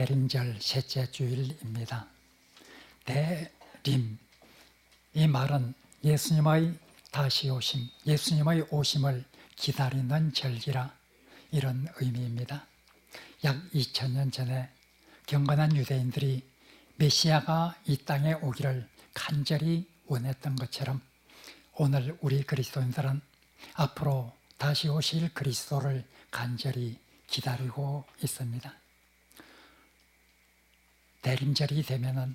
대림절 셋째 주일입니다. 대림, 이 말은 예수님의 다시 오심, 예수님의 오심을 기다리는 절기라, 이런 의미입니다. 약 2000년 전에 경건한 유대인들이 메시아가 이 땅에 오기를 간절히 원했던 것처럼 오늘 우리 그리스도인들은 앞으로 다시 오실 그리스도를 간절히 기다리고 있습니다. 대림절이 되면은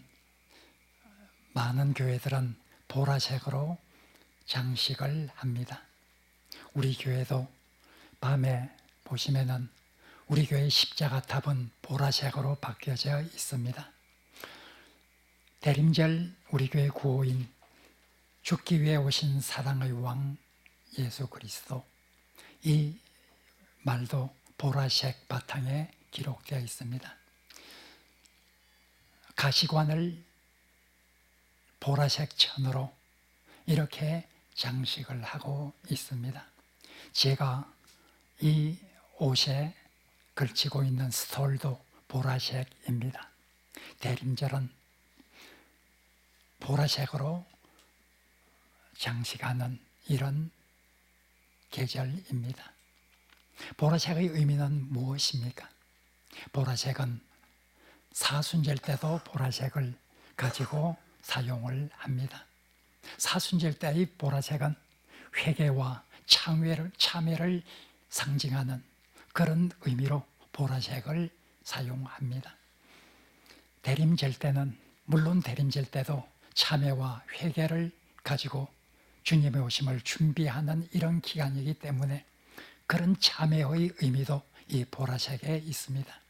많은 교회들은 보라색으로 장식을 합니다. 우리 교회도 밤에 보시면은 우리 교회 십자가 탑은 보라색으로 바뀌어져 있습니다. 대림절 우리 교회 구호인 죽기 위해 오신 사랑의 왕 예수 그리스도, 이 말도 보라색 바탕에 기록되어 있습니다. 가시관을 보라색 천으로 이렇게 장식을 하고 있습니다. 제가 이 옷에 걸치고 있는 스톨도 보라색입니다. 대림절은 보라색으로 장식하는 이런 계절입니다. 보라색의 의미는 무엇입니까? 보라색은 사순절 때도 보라색을 가지고 사용을 합니다. 사순절 때의 보라색은 회개와 참회를 상징하는 그런 의미로 보라색을 사용합니다. 대림절 때는, 물론 대림절 때도 참회와 회개를 가지고 주님의 오심을 준비하는 이런 기간이기 때문에 그런 참회의 의미도 이 보라색에 있습니다.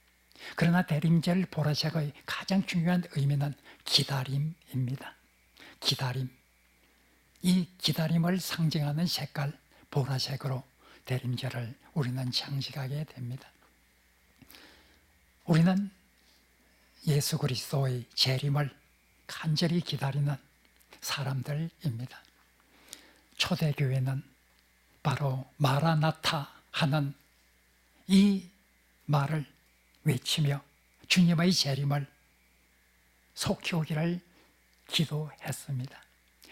그러나 대림절 보라색의 가장 중요한 의미는 기다림입니다. 기다림. 이 기다림을 상징하는 색깔 보라색으로 대림절을 우리는 장식하게 됩니다. 우리는 예수 그리스도의 재림을 간절히 기다리는 사람들입니다. 초대교회는 바로 마라나타 하는 이 말을 외치며 주님의 재림을 속히 오기를 기도했습니다.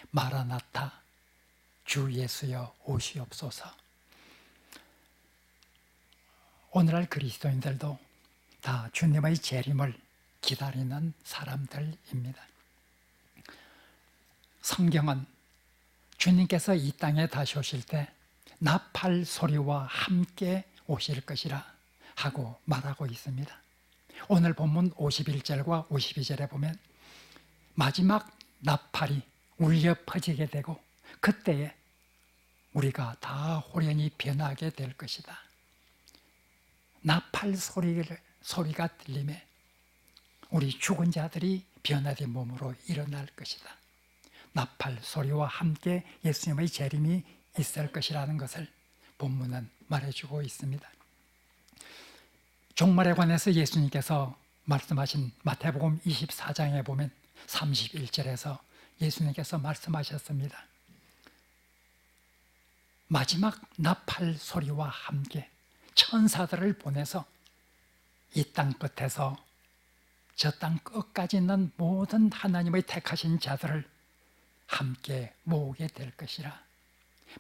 마라나타, 주 예수여 오시옵소서. 오늘날 그리스도인들도 다 주님의 재림을 기다리는 사람들입니다. 성경은 주님께서 이 땅에 다시 오실 때 나팔 소리와 함께 오실 것이라 하고 말하고 있습니다. 오늘 본문 51절과 52절에 보면 마지막 나팔이 울려 퍼지게 되고 그때에 우리가 다 호련히 변하게 될 것이다. 나팔 소리가 들리매 우리 죽은 자들이 변화된 몸으로 일어날 것이다. 나팔 소리와 함께 예수님의 재림이 있을 것이라는 것을 본문은 말해주고 있습니다. 종말에 관해서 예수님께서 말씀하신 마태복음 24장에 보면 31절에서 예수님께서 말씀하셨습니다. 마지막 나팔 소리와 함께 천사들을 보내서 이 땅 끝에서 저 땅 끝까지 있는 모든 하나님의 택하신 자들을 함께 모으게 될 것이라.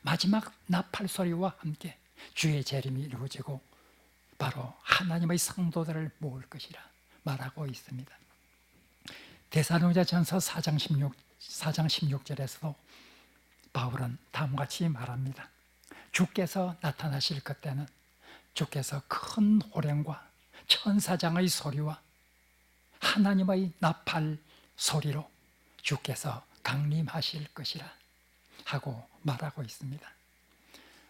마지막 나팔 소리와 함께 주의 재림이 이루어지고 바로 하나님의 성도들을 모을 것이라 말하고 있습니다. 데살로니가전서 4장 16절에서도 바울은 다음과 같이 말합니다. 주께서 나타나실 그때는 주께서 큰 호령과 천사장의 소리와 하나님의 나팔 소리로 주께서 강림하실 것이라 하고 말하고 있습니다.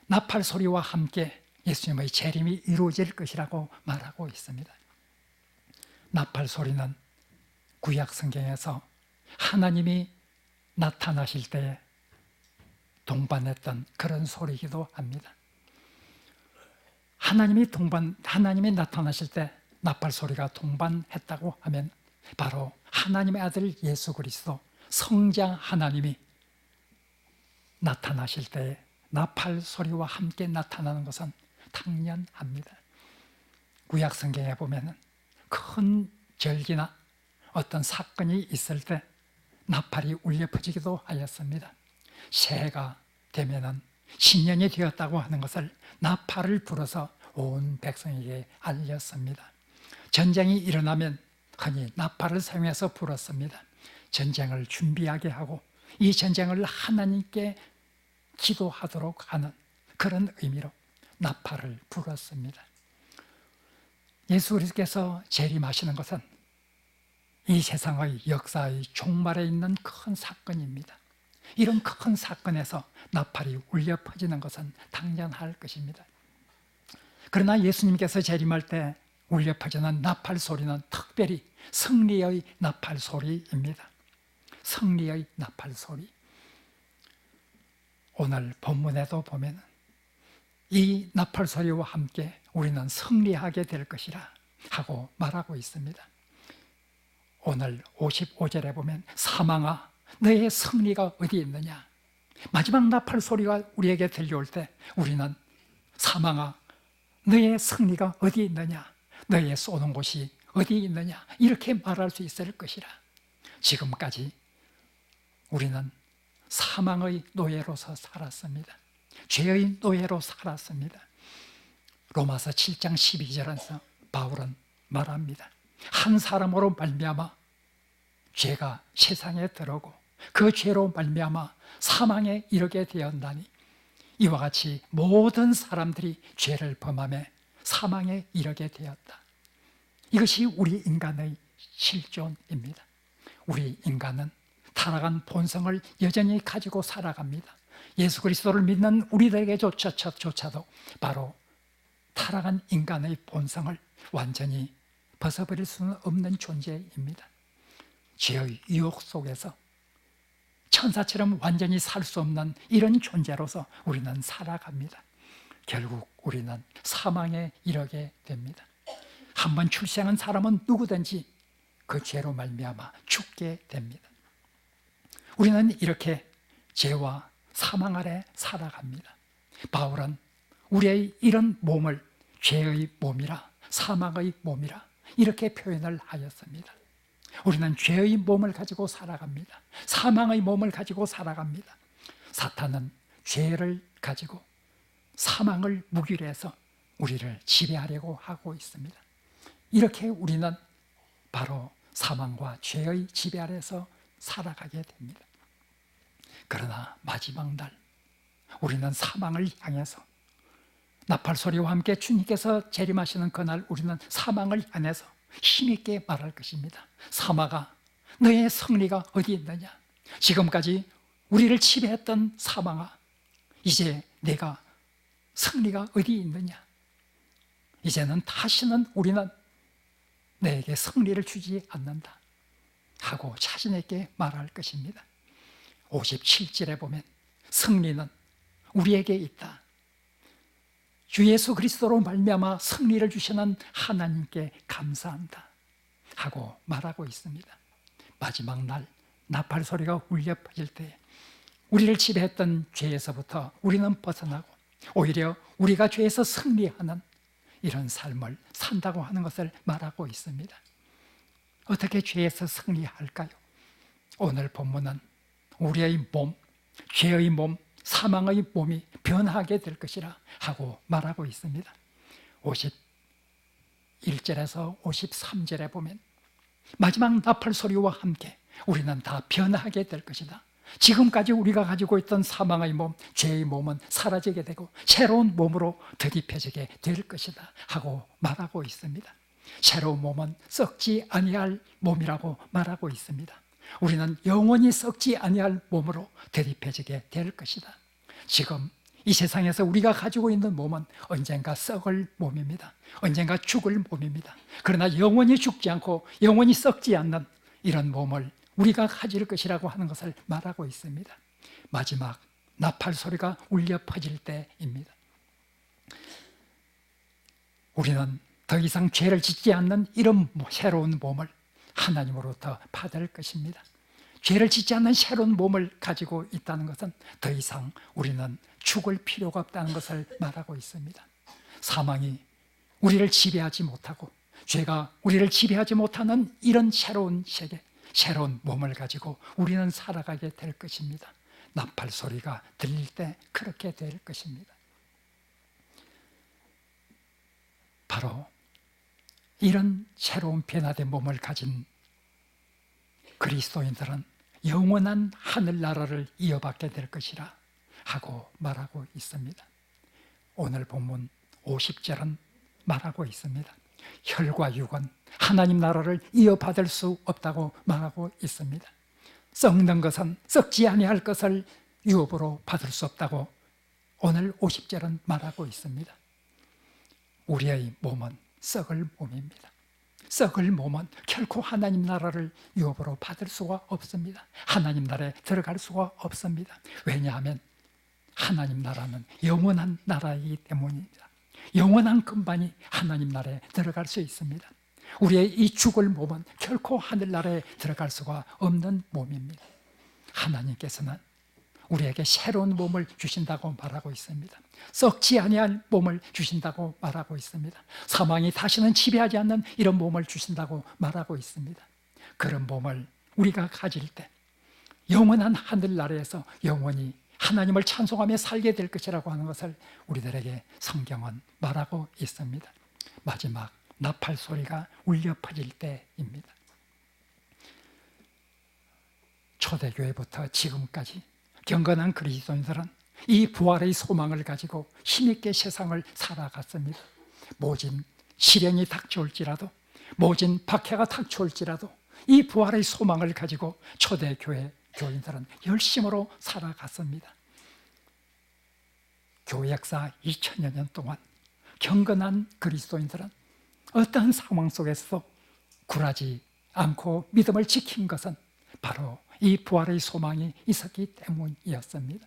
나팔 소리와 함께 예수님의 재림이 이루어질 것이라고 말하고 있습니다. 나팔 소리는 구약 성경에서 하나님이 나타나실 때 동반했던 그런 소리이기도 합니다. 하나님이 나타나실 때 나팔 소리가 동반했다고 하면 바로 하나님의 아들 예수 그리스도 성자 하나님이 나타나실 때 나팔 소리와 함께 나타나는 것은 당연합니다. 구약 성경에 보면 큰 절기나 어떤 사건이 있을 때 나팔이 울려 퍼지기도 하였습니다. 새해가 되면은 신년이 되었다고 하는 것을 나팔을 불어서 온 백성에게 알렸습니다. 전쟁이 일어나면 흔히 나팔을 사용해서 불었습니다. 전쟁을 준비하게 하고 이 전쟁을 하나님께 기도하도록 하는 그런 의미로 나팔을 불었습니다. 예수 그리스도께서 재림하시는 것은 이 세상의 역사의 종말에 있는 큰 사건입니다. 이런 큰 사건에서 나팔이 울려 퍼지는 것은 당연할 것입니다. 그러나 예수님께서 재림할 때 울려 퍼지는 나팔 소리는 특별히 승리의 나팔 소리입니다. 승리의 나팔 소리. 오늘 본문에도 보면 이 나팔 소리와 함께 우리는 승리하게 될 것이라 하고 말하고 있습니다. 오늘 55절에 보면 사망아 너의 승리가 어디 있느냐. 마지막 나팔 소리가 우리에게 들려올 때 우리는 사망아 너의 승리가 어디 있느냐, 너의 쏘는 곳이 어디 있느냐 이렇게 말할 수 있을 것이라. 지금까지 우리는 사망의 노예로서 살았습니다. 죄의 노예로 살았습니다. 로마서 7장 12절에서 바울은 말합니다. 한 사람으로 말미암아 죄가 세상에 들어오고 그 죄로 말미암아 사망에 이르게 되었나니 이와 같이 모든 사람들이 죄를 범하며 사망에 이르게 되었다. 이것이 우리 인간의 실존입니다. 우리 인간은 타락한 본성을 여전히 가지고 살아갑니다. 예수 그리스도를 믿는 우리들에게조차도 바로 타락한 인간의 본성을 완전히 벗어버릴 수는 없는 존재입니다. 죄의 유혹 속에서 천사처럼 완전히 살 수 없는 이런 존재로서 우리는 살아갑니다. 결국 우리는 사망에 이르게 됩니다. 한번 출생한 사람은 누구든지 그 죄로 말미암아 죽게 됩니다. 우리는 이렇게 죄와 사망 아래 살아갑니다. 바울은 우리의 이런 몸을 죄의 몸이라 사망의 몸이라 이렇게 표현을 하였습니다. 우리는 죄의 몸을 가지고 살아갑니다. 사망의 몸을 가지고 살아갑니다. 사탄은 죄를 가지고 사망을 무기로 해서 우리를 지배하려고 하고 있습니다. 이렇게 우리는 바로 사망과 죄의 지배 아래서 살아가게 됩니다. 그러나 마지막 날 우리는 사망을 향해서 나팔 소리와 함께 주님께서 재림하시는 그날 우리는 사망을 향해서 힘있게 말할 것입니다. 사망아 너의 승리가 어디 있느냐. 지금까지 우리를 지배했던 사망아 이제 내가 승리가 어디 있느냐. 이제는 다시는 우리는 내게 승리를 주지 않는다 하고 자신에게 말할 것입니다. 57절에 보면 승리는 우리에게 있다. 주 예수 그리스도로 말미암아 승리를 주시는 하나님께 감사한다 하고 말하고 있습니다. 마지막 날 나팔 소리가 울려 퍼질 때 우리를 지배했던 죄에서부터 우리는 벗어나고 오히려 우리가 죄에서 승리하는 이런 삶을 산다고 하는 것을 말하고 있습니다. 어떻게 죄에서 승리할까요? 오늘 본문은 우리의 몸, 죄의 몸, 사망의 몸이 변하게 될 것이라 하고 말하고 있습니다. 51절에서 53절에 보면 마지막 나팔 소리와 함께 우리는 다 변하게 될 것이다. 지금까지 우리가 가지고 있던 사망의 몸, 죄의 몸은 사라지게 되고 새로운 몸으로 드립혀지게 될 것이다 하고 말하고 있습니다. 새로운 몸은 썩지 아니할 몸이라고 말하고 있습니다. 우리는 영원히 썩지 아니할 몸으로 대립해지게 될 것이다. 지금 이 세상에서 우리가 가지고 있는 몸은 언젠가 썩을 몸입니다. 언젠가 죽을 몸입니다. 그러나 영원히 죽지 않고 영원히 썩지 않는 이런 몸을 우리가 가질 것이라고 하는 것을 말하고 있습니다. 마지막 나팔 소리가 울려 퍼질 때입니다. 우리는 더 이상 죄를 짓지 않는 이런 새로운 몸을 하나님으로부터 받을 것입니다. 죄를 짓지 않는 새로운 몸을 가지고 있다는 것은 더 이상 우리는 죽을 필요가 없다는 것을 말하고 있습니다. 사망이 우리를 지배하지 못하고 죄가 우리를 지배하지 못하는 이런 새로운 세계, 새로운 몸을 가지고 우리는 살아가게 될 것입니다. 나팔 소리가 들릴 때 그렇게 될 것입니다. 바로 이런 새로운 변화된 몸을 가진 그리스도인들은 영원한 하늘나라를 이어받게 될 것이라 하고 말하고 있습니다. 오늘 본문 50절은 말하고 있습니다. 혈과 육은 하나님 나라를 이어받을 수 없다고 말하고 있습니다. 썩는 것은 썩지 아니할 것을 유업으로 받을 수 없다고 오늘 50절은 말하고 있습니다. 우리의 몸은 썩을 몸입니다. 썩을 몸은 결코 하나님 나라를 유업으로 받을 수가 없습니다. 하나님 나라에 들어갈 수가 없습니다. 왜냐하면 하나님 나라는 영원한 나라이기 때문입니다. 영원한 근반이 하나님 나라에 들어갈 수 있습니다. 우리의 이 죽을 몸은 결코 하늘나라에 들어갈 수가 없는 몸입니다. 하나님께서는 우리에게 새로운 몸을 주신다고 말하고 있습니다. 썩지 아니할 몸을 주신다고 말하고 있습니다. 사망이 다시는 지배하지 않는 이런 몸을 주신다고 말하고 있습니다. 그런 몸을 우리가 가질 때 영원한 하늘나라에서 영원히 하나님을 찬송하며 살게 될 것이라고 하는 것을 우리들에게 성경은 말하고 있습니다. 마지막 나팔 소리가 울려 퍼질 때입니다. 초대교회부터 지금까지 경건한 그리스도인들은 이 부활의 소망을 가지고 힘있게 세상을 살아갔습니다. 모진 시련이 닥쳐올지라도, 모진 박해가 닥쳐올지라도 이 부활의 소망을 가지고 초대교회 교인들은 열심으로 살아갔습니다. 교회 역사 2000여 년 동안 경건한 그리스도인들은 어떠한 상황 속에서도 굴하지 않고 믿음을 지킨 것은 바로 이 부활의 소망이 있었기 때문이었습니다.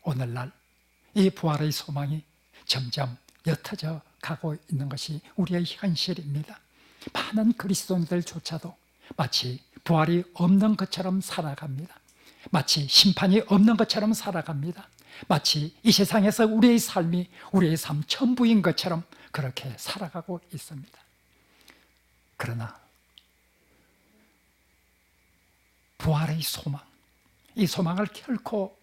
오늘날 이 부활의 소망이 점점 옅어져 가고 있는 것이 우리의 현실입니다. 많은 그리스도인들조차도 마치 부활이 없는 것처럼 살아갑니다. 마치 심판이 없는 것처럼 살아갑니다. 마치 이 세상에서 우리의 삶이 우리의 삶 전부인 것처럼 그렇게 살아가고 있습니다. 그러나 부활의 소망, 이 소망을 결코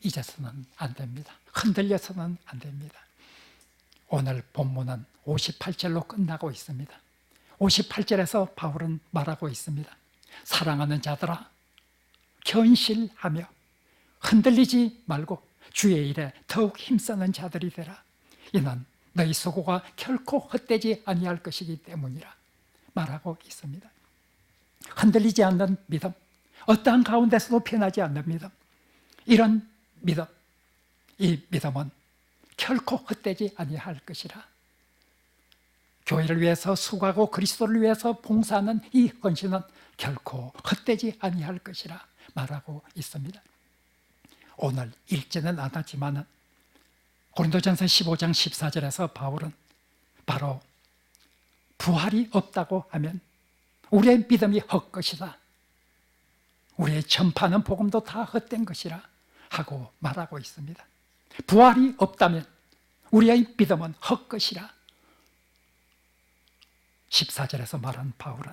잊어서는 안 됩니다. 흔들려서는 안 됩니다. 오늘 본문은 58절로 끝나고 있습니다. 58절에서 바울은 말하고 있습니다. 사랑하는 자들아, 견실하며 흔들리지 말고 주의 일에 더욱 힘쓰는 자들이 되라. 이는 너희 수고가 결코 헛되지 아니할 것이기 때문이라 말하고 있습니다. 흔들리지 않는 믿음, 어떠한 가운데서도 변하지 않는 믿음, 이런 믿음, 이 믿음은 결코 헛되지 아니할 것이라. 교회를 위해서 수고하고 그리스도를 위해서 봉사하는 이 헌신은 결코 헛되지 아니할 것이라 말하고 있습니다. 오늘 읽지는 않았지만 고린도전서 15장 14절에서 바울은 바로 부활이 없다고 하면 우리의 믿음이 헛것이다, 우리의 전파하는 복음도 다 헛된 것이라 하고 말하고 있습니다. 부활이 없다면 우리의 믿음은 헛것이라 14절에서 말한 바울은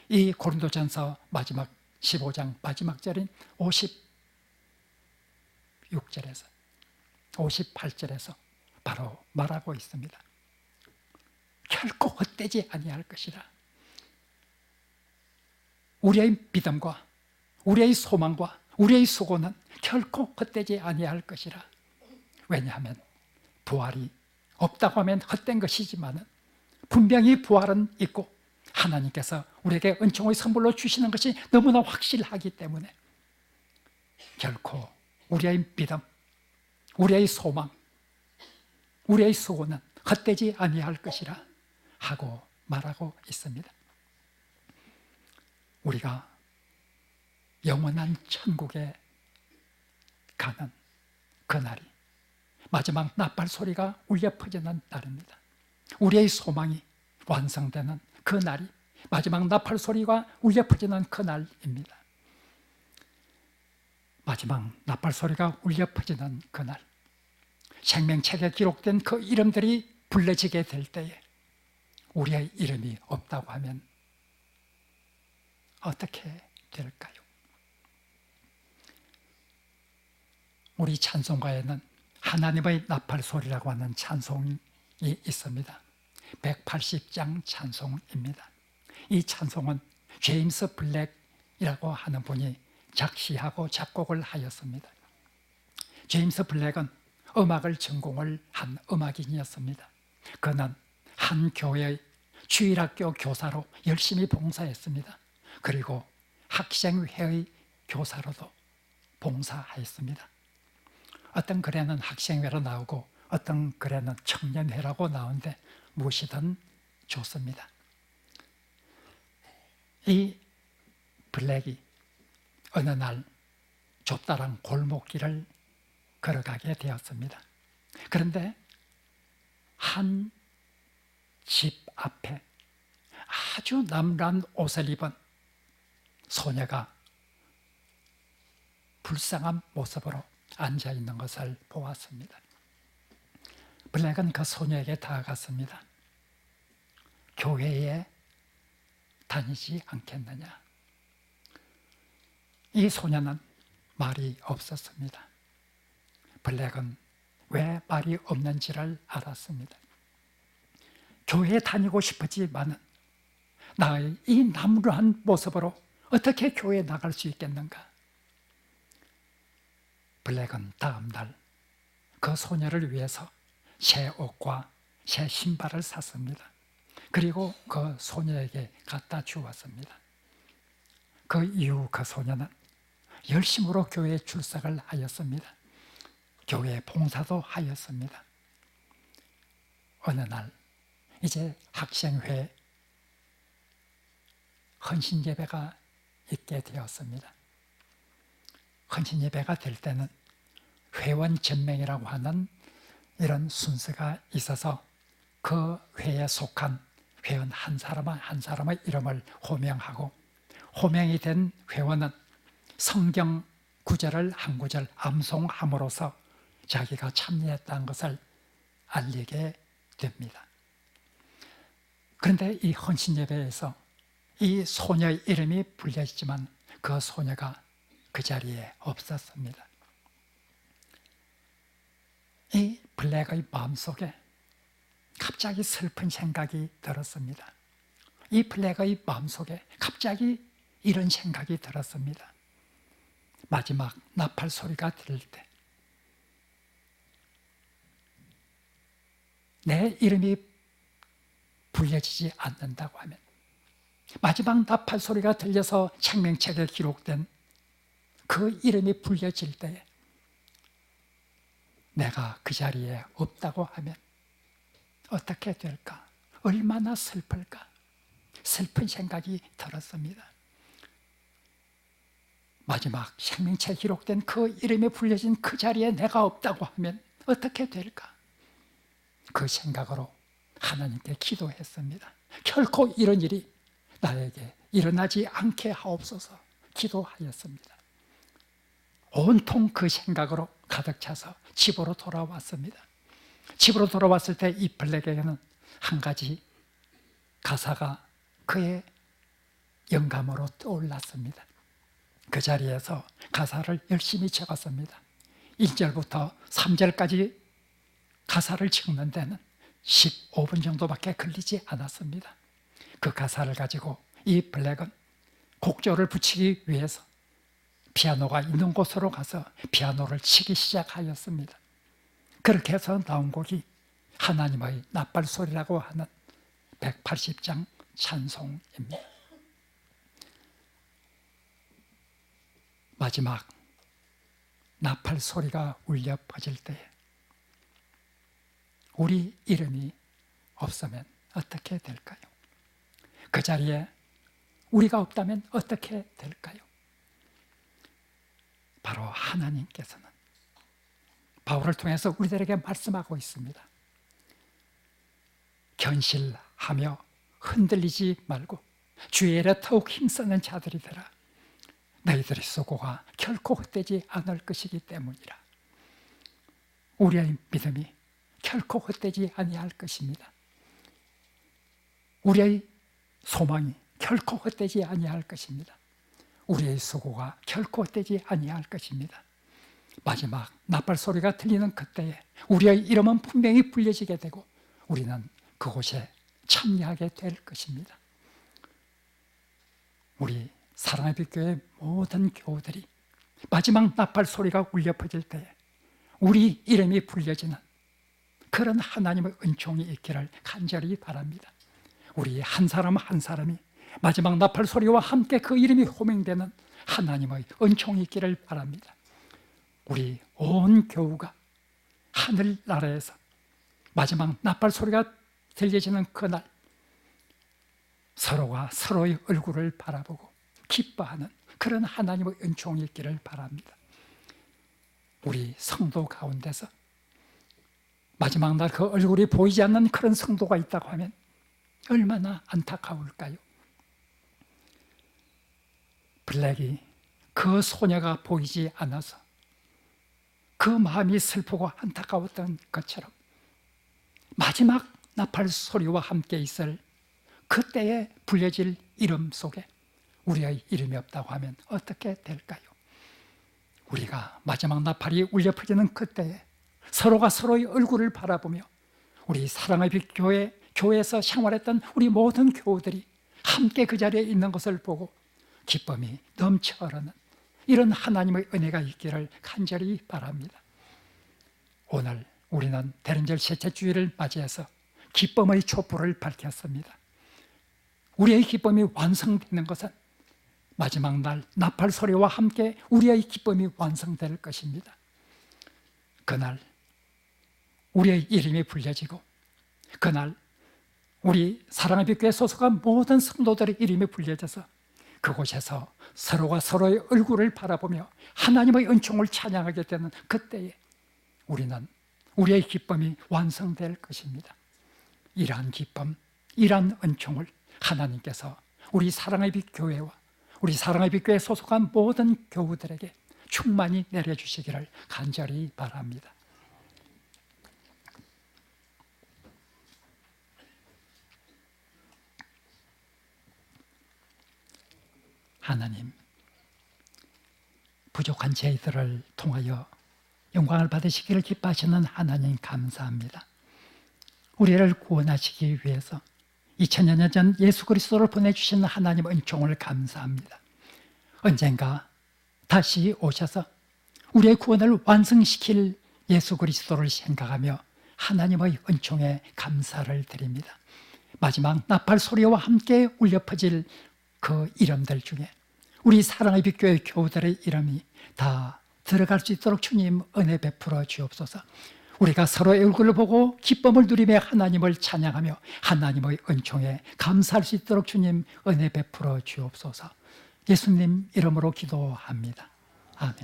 이 고린도전서 마지막 15장 마지막 절인 56절에서 58절에서 바로 말하고 있습니다. 결코 헛되지 아니할 것이라. 우리의 믿음과 우리의 소망과 우리의 수고는 결코 헛되지 아니할 것이라. 왜냐하면 부활이 없다고 하면 헛된 것이지만 분명히 부활은 있고 하나님께서 우리에게 은총의 선물로 주시는 것이 너무나 확실하기 때문에 결코 우리의 믿음, 우리의 소망, 우리의 수고는 헛되지 아니할 것이라 하고 말하고 있습니다. 우리가 영원한 천국에 가는 그날이 마지막 나팔 소리가 울려 퍼지는 날입니다. 우리의 소망이 완성되는 그 날이 마지막 나팔 소리가 울려 퍼지는 그 날입니다. 마지막 나팔 소리가 울려 퍼지는 그날, 생명책에 기록된 그 이름들이 불러지게 될 때에 우리의 이름이 없다고 하면 어떻게 될까요? 우리 찬송가에는 하나님의 나팔소리라고 하는 찬송이 있습니다. 180장 찬송입니다. 이 찬송은 제임스 블랙이라고 하는 분이 작시하고 작곡을 하였습니다. 제임스 블랙은 음악을 전공을 한 음악인이었습니다. 그는 한 교회의 주일학교 교사로 열심히 봉사했습니다. 그리고 학생회의 교사로도 봉사하였습니다. 어떤 글에는 학생회로 나오고 어떤 글에는 청년회라고 나오는데 무엇이든 좋습니다. 이 블랙이 어느 날 좁다란 골목길을 걸어가게 되었습니다. 그런데 한 집 앞에 아주 남란 옷을 입은 소녀가 불쌍한 모습으로 앉아 있는 것을 보았습니다. 블랙은 그 소녀에게 다가갔습니다. 교회에 다니지 않겠느냐? 이 소녀는 말이 없었습니다. 블랙은 왜 말이 없는지를 알았습니다. 교회에 다니고 싶었지만 나의 이 남루한 모습으로 어떻게 교회에 나갈 수 있겠는가? 블랙은 다음 날 그 소녀를 위해서 새 옷과 새 신발을 샀습니다. 그리고 그 소녀에게 갖다 주었습니다. 그 이후 그 소녀는 열심으로 교회에 출석을 하였습니다. 교회에 봉사도 하였습니다. 어느 날 이제 학생회 헌신예배가 있게 되었습니다. 헌신예배가 될 때는 회원 전맹이라고 하는 이런 순서가 있어서 그 회에 속한 회원 한 사람의 이름을 호명하고, 호명이 된 회원은 성경 구절을 한 구절 암송함으로써 자기가 참여했다는 것을 알리게 됩니다. 그런데 이 헌신예배에서 이 소녀의 이름이 불려지지만 그 소녀가 그 자리에 없었습니다. 이 블랙의 마음속에 갑자기 슬픈 생각이 들었습니다. 이 블랙의 마음속에 갑자기 이런 생각이 들었습니다. 마지막 나팔 소리가 들릴 때 내 이름이 불려지지 않는다고 하면, 마지막 나팔 소리가 들려서 생명책에 기록된 그 이름이 불려질 때에 내가 그 자리에 없다고 하면 어떻게 될까? 얼마나 슬플까? 슬픈 생각이 들었습니다. 마지막 생명책에 기록된 그 이름이 불려진 그 자리에 내가 없다고 하면 어떻게 될까? 그 생각으로 하나님께 기도했습니다. 결코 이런 일이 나에게 일어나지 않게 하옵소서 기도하였습니다. 온통 그 생각으로 가득 차서 집으로 돌아왔습니다. 집으로 돌아왔을 때 이 블랙에게는 한 가지 가사가 그의 영감으로 떠올랐습니다. 그 자리에서 가사를 열심히 적었습니다. 1절부터 3절까지 가사를 찍는 데는 15분 정도밖에 걸리지 않았습니다. 그 가사를 가지고 이 블랙은 곡조를 붙이기 위해서 피아노가 있는 곳으로 가서 피아노를 치기 시작하였습니다. 그렇게 해서 나온 곡이 하나님의 나팔소리라고 하는 180장 찬송입니다. 마지막 나팔 소리가 울려 퍼질 때에 우리 이름이 없으면 어떻게 될까요? 그 자리에 우리가 없다면 어떻게 될까요? 바로 하나님께서는 바울을 통해서 우리들에게 말씀하고 있습니다. 견실하며 흔들리지 말고 주의 일에 더욱 힘쓰는 자들이 되라. 너희들의 수고가 결코 헛되지 않을 것이기 때문이라. 우리의 믿음이 결코 헛되지 아니할 것입니다. 우리의 소망이 결코 헛되지 아니할 것입니다. 우리의 수고가 결코 헛되지 아니할 것입니다. 마지막 나팔 소리가 들리는 그때에 우리의 이름은 분명히 불려지게 되고 우리는 그곳에 참여하게 될 것입니다. 우리 사랑의 빛교회 모든 교우들이 마지막 나팔 소리가 울려 퍼질 때에 우리 이름이 불려지는 그런 하나님의 은총이 있기를 간절히 바랍니다. 우리 한 사람 한 사람이 마지막 나팔 소리와 함께 그 이름이 호명되는 하나님의 은총이 있기를 바랍니다. 우리 온 교우가 하늘나라에서 마지막 나팔 소리가 들려지는 그날 서로가 서로의 얼굴을 바라보고 기뻐하는 그런 하나님의 은총이 있기를 바랍니다. 우리 성도 가운데서 마지막 날 그 얼굴이 보이지 않는 그런 성도가 있다고 하면 얼마나 안타까울까요? 블랙이 그 소녀가 보이지 않아서 그 마음이 슬프고 안타까웠던 것처럼 마지막 나팔 소리와 함께 있을 그때에 불려질 이름 속에 우리의 이름이 없다고 하면 어떻게 될까요? 우리가 마지막 나팔이 울려 퍼지는 그때에 서로가 서로의 얼굴을 바라보며 우리 사랑의 빛 교회에서 생활했던 우리 모든 교우들이 함께 그 자리에 있는 것을 보고 기쁨이 넘쳐 흐르는 이런 하나님의 은혜가 있기를 간절히 바랍니다. 오늘 우리는 대림절 셋째 주일을 맞이해서 기쁨의 촛불을 밝혔습니다. 우리의 기쁨이 완성되는 것은 마지막 날 나팔 소리와 함께 우리의 기쁨이 완성될 것입니다. 그날 우리의 이름이 불려지고 그날 우리 사랑의 빛교회 소속한 모든 성도들의 이름이 불려져서 그곳에서 서로가 서로의 얼굴을 바라보며 하나님의 은총을 찬양하게 되는 그때에 우리는 우리의 기쁨이 완성될 것입니다. 이러한 기쁨, 이러한 은총을 하나님께서 우리 사랑의 빛 교회와 우리 사랑의 빛 교회에 소속한 모든 교우들에게 충만히 내려주시기를 간절히 바랍니다. 하나님, 부족한 저희들을 통하여 영광을 받으시기를 기뻐하시는 하나님 감사합니다. 우리를 구원하시기 위해서 2000여 년 전 예수 그리스도를 보내주신 하나님 은총을 감사합니다. 언젠가 다시 오셔서 우리의 구원을 완성시킬 예수 그리스도를 생각하며 하나님의 은총에 감사를 드립니다. 마지막 나팔 소리와 함께 울려 퍼질 그 이름들 중에 우리 사랑의 빛교회 교우들의 이름이 다 들어갈 수 있도록 주님 은혜 베풀어 주옵소서. 우리가 서로의 얼굴을 보고 기쁨을 누리며 하나님을 찬양하며 하나님의 은총에 감사할 수 있도록 주님 은혜 베풀어 주옵소서. 예수님 이름으로 기도합니다. 아멘.